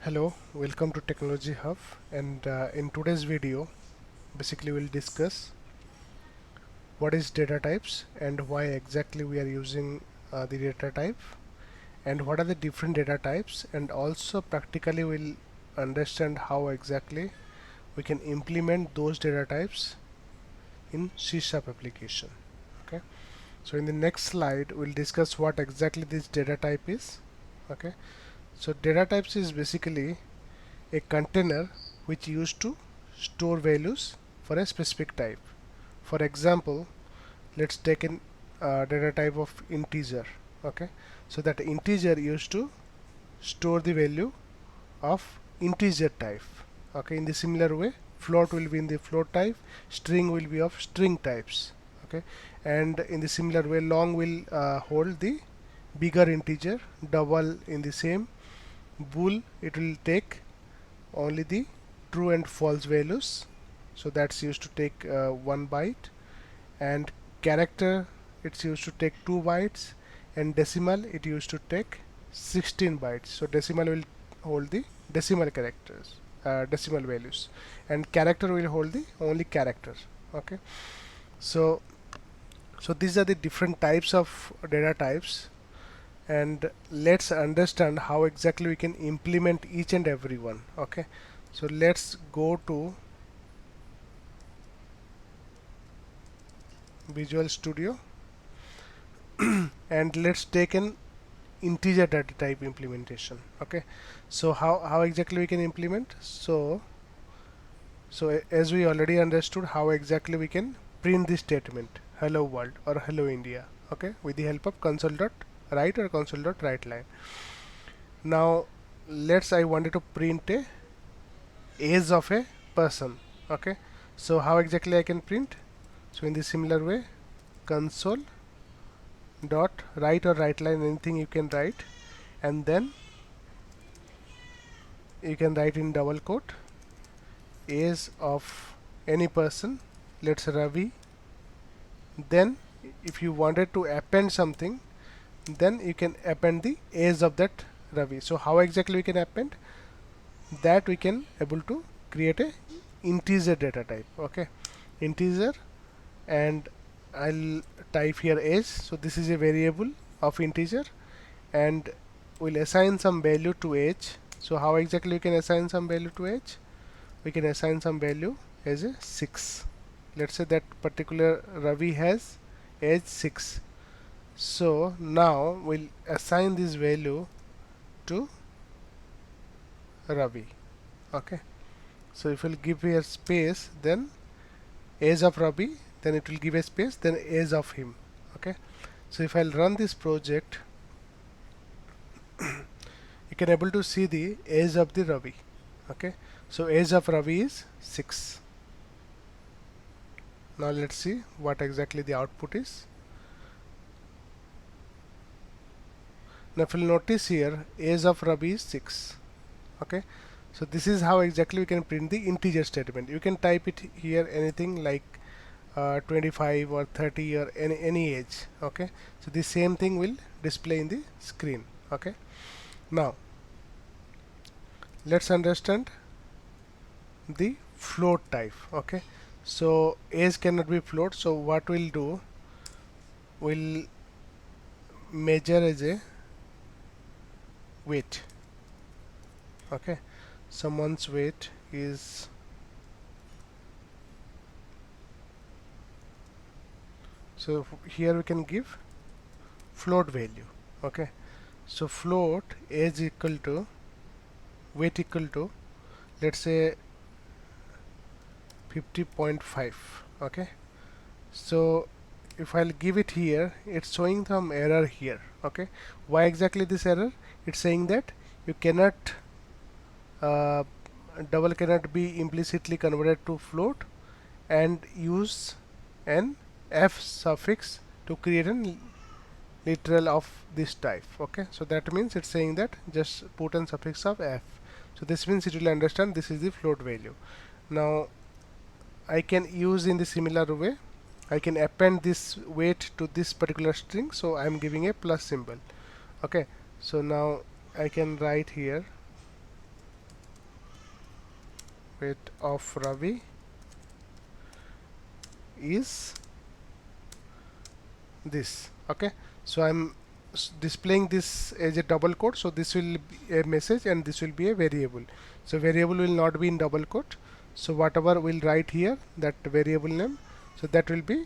Hello, welcome to Technology Hub, and in today's video basically we'll discuss what is data types and why exactly we are using the data type, and what are the different data types, and also practically we'll understand how exactly we can implement those data types in C# application. Okay, so in the next slide we'll discuss what exactly this data type is. Okay, so data types is basically a container which used to store values for a specific type. For example, let's take an data type of integer. Okay, so that integer used to store the value of integer type. Okay, in the similar way, float will be in the float type, string will be of string types. Okay, and in the similar way, long will hold the bigger integer, double in the same, bool it will take only the true and false values, so that's used to take 1 byte, and character it's used to take 2 bytes, and decimal it used to take 16 bytes. So decimal will hold the decimal characters, decimal values, and character will hold the only characters. Okay, so these are the different types of data types, and let's understand how exactly we can implement each and every one. Okay, so let's go to Visual Studio and let's take an integer data type implementation. Okay, so how exactly we can implement? As we already understood how exactly we can print this statement hello world or hello India, okay, with the help of console.write or console.write line. Now let's I wanted to print a age of a person. Okay, so how exactly I can print? So in the similar way, console dot write or write line, anything you can write, and then you can write in double quote age of any person, let's Ravi. Then if you wanted to append something, then you can append the age of that Ravi. So how exactly we can append that? We can able to create a integer data type. Okay, integer, and I'll type here age. So this is a variable of integer, and we'll assign some value to age. So how exactly we can assign some value to age? We can assign some value as a 6. Let's say that particular Ravi has age 6. So now we'll assign this value to Ravi. Okay, so if we'll give here space, then age of Ravi, then it will give a space, then age of him. Okay, so if I'll run this project, you can able to see the age of the Ravi. Okay, so age of Ravi is 6. Now let's see what exactly the output is. Now if you'll notice here, age of Ravi is 6. Okay, so this is how exactly we can print the integer statement. You can type it here anything like 25 or 30 or any age. Okay, so the same thing will display in the screen. Okay, now let's understand the float type. Okay, so age cannot be float, so what we'll do, we'll measure as a weight. Okay, someone's weight is, so here we can give float value. Okay, so float age equal to weight equal to, let's say 50.5. Okay, so if I'll give it here, it's showing some error here. Okay, why exactly this error? It's saying that you cannot uh, double cannot be implicitly converted to float and use an f suffix to create an literal of this type. Okay, so that means it's saying that just put an suffix of f. So this means it will understand this is the float value. Now I can use in the similar way, I can append this weight to this particular string, so I am giving a plus symbol. Okay, so now I can write here weight of Ravi is this. Okay, so I'm displaying this as a double quote, so this will be a message and this will be a variable. So variable will not be in double quote, so whatever we'll write here, that variable name, so that will be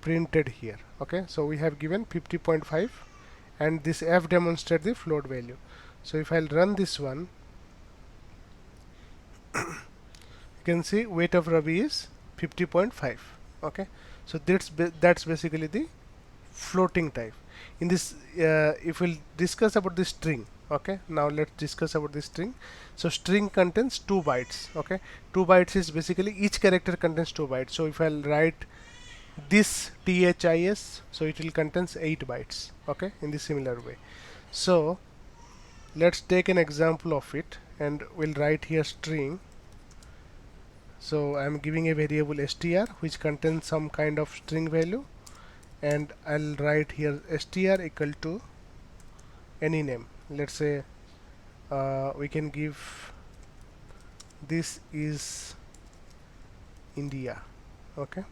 printed here. Okay, so we have given 50.5 and this f demonstrates the float value. So if I'll run this one, you can see weight of Ravi is 50.5. Okay, so that's basically the floating type. In this if we'll discuss about the string. Okay, now let's discuss about the string. So string contains 2 bytes. Okay, 2 bytes is basically each character contains 2 bytes. So if I'll write this THIS, so it will contains 8 bytes. Okay, in the similar way. So let's take an example of it and we'll write here string. So I'm giving a variable str which contains some kind of string value, and I'll write here str equal to any name. Let's say we can give this is India. Okay,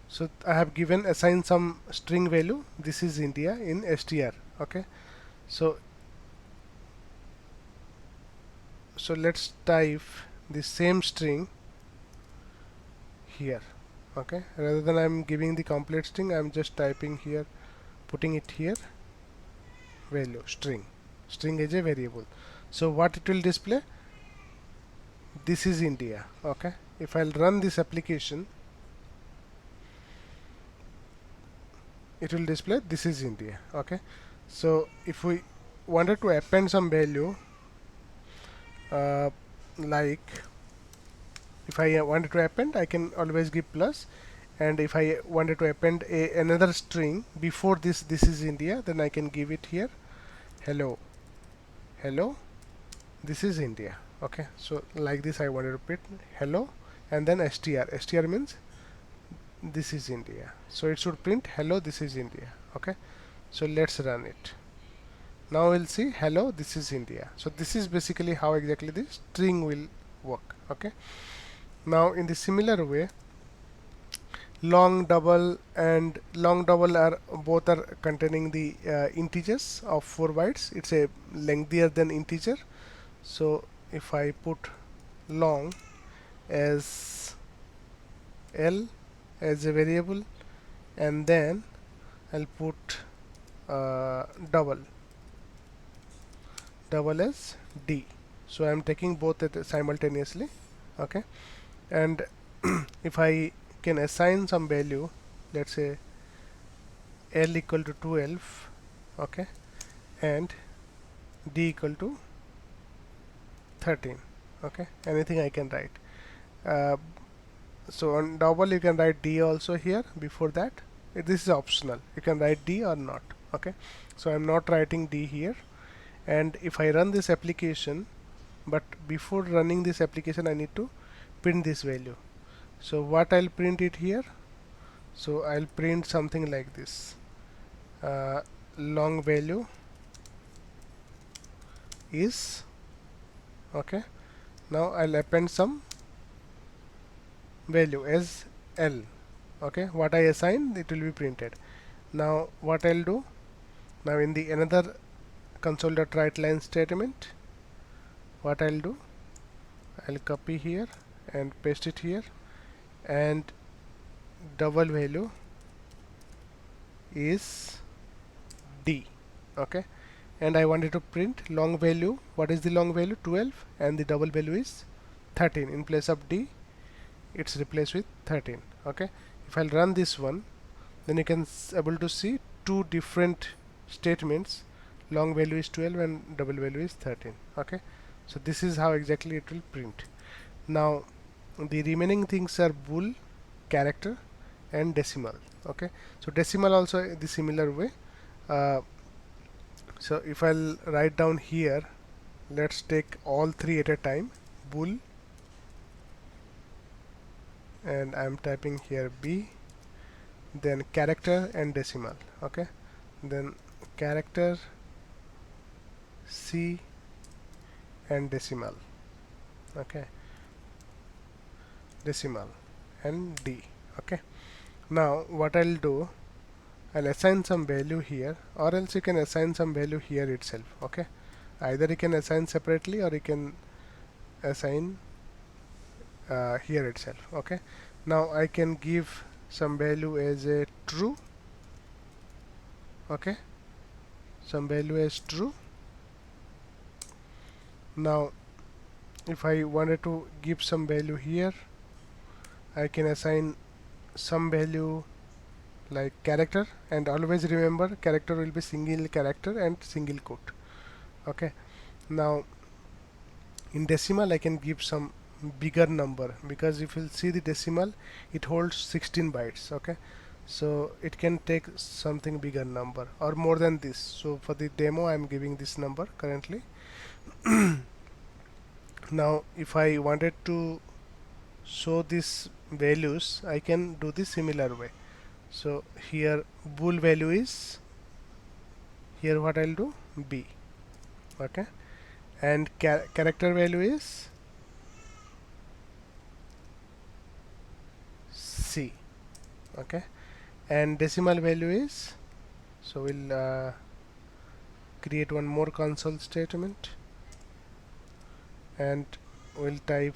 so I have given assign some string value, this is India in str. Okay, so let's type the same string here. Okay, rather than I'm giving the complete string, I'm just typing here, putting it here, value string is a variable. So what it will display, this is India. Okay, if I'll run this application, it will display this is India. Okay, so if we wanted to append some value, like if I wanted to append, I can always give plus, and if I wanted to append another string before this is India, then I can give it here hello, this is India. Okay, so like this I wanted to print hello and then str means this is India, so it should print hello, this is India. Okay, so let's run it. Now we'll see hello, this is India. So this is basically how exactly this string will work. Okay, now in the similar way, long double and long double are both are containing the integers of 4 bytes. It's a lengthier than integer. So if I put long as L as a variable, and then I'll put double as D. So I'm taking both simultaneously. Okay, and if I can assign some value, let's say L equal to 12, okay, and D equal to 13. Okay, anything I can write. So on double you can write D also here before that. This is optional, you can write D or not. Okay, so I'm not writing D here, and if I run this application, but before running this application I need to print this value. So what I'll print it here, so I'll print something like this, long value is, okay, now I'll append some value as L. Okay, what I assign, it will be printed. Now what I'll do, now in the another console.write line statement, what I'll do, I'll copy here and paste it here, and double value is D. Okay, and I wanted to print long value. What is the long value? 12, and the double value is 13. In place of D, it's replaced with 13. Okay, if I'll run this one, then you can able to see two different statements. Long value is 12 and double value is 13. Okay, so this is how exactly it will print. Now the remaining things are bool, character, and decimal. Okay, so decimal also the similar way. So if I'll write down here, let's take all three at a time. Bool, and I'm typing here B, then character and decimal. Okay, then character, C, and decimal. okay, decimal and D. Okay, now what I'll do, I'll assign some value here, or else you can assign some value here itself. Okay, either you can assign separately or you can assign here itself. Okay, now I can give some value as a true. Okay, some value as true. Now if I wanted to give some value here, I can assign some value like character, and always remember character will be single character and single quote. Okay, now in decimal I can give some bigger number, because if you'll see the decimal, it holds 16 bytes. Okay, so it can take something bigger number or more than this. So for the demo I'm giving this number currently. Now if I wanted to show these values, I can do the similar way. So here bool value is, here what I'll do, B. Okay, and character value is C. Okay, and decimal value is, so we'll create one more console statement and we'll type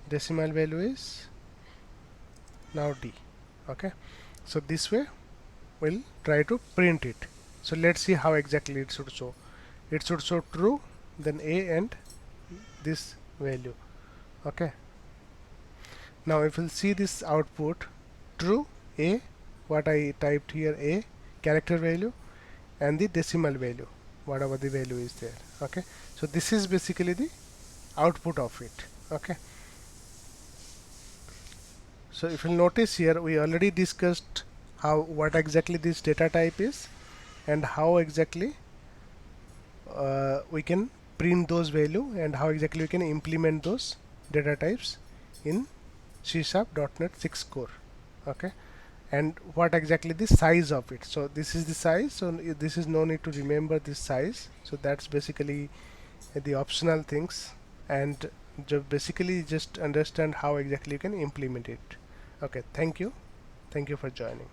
decimal value is now D. Okay, so this way we'll try to print it. So let's see how exactly it should show. It should show true, then A and this value. Okay, now if you'll see this output, true, A, what I typed here, A, character value, and the decimal value, whatever the value is there. Okay, so this is basically the output of it. Okay, so if you'll notice here, we already discussed what exactly this data type is and how exactly we can print those value and how exactly we can implement those data types in C#.NET 6 Core. Okay, and what exactly the size of it. So this is the size, so this is no need to remember this size, so that's basically the optional things, and basically just understand how exactly you can implement it. Okay, thank you for joining.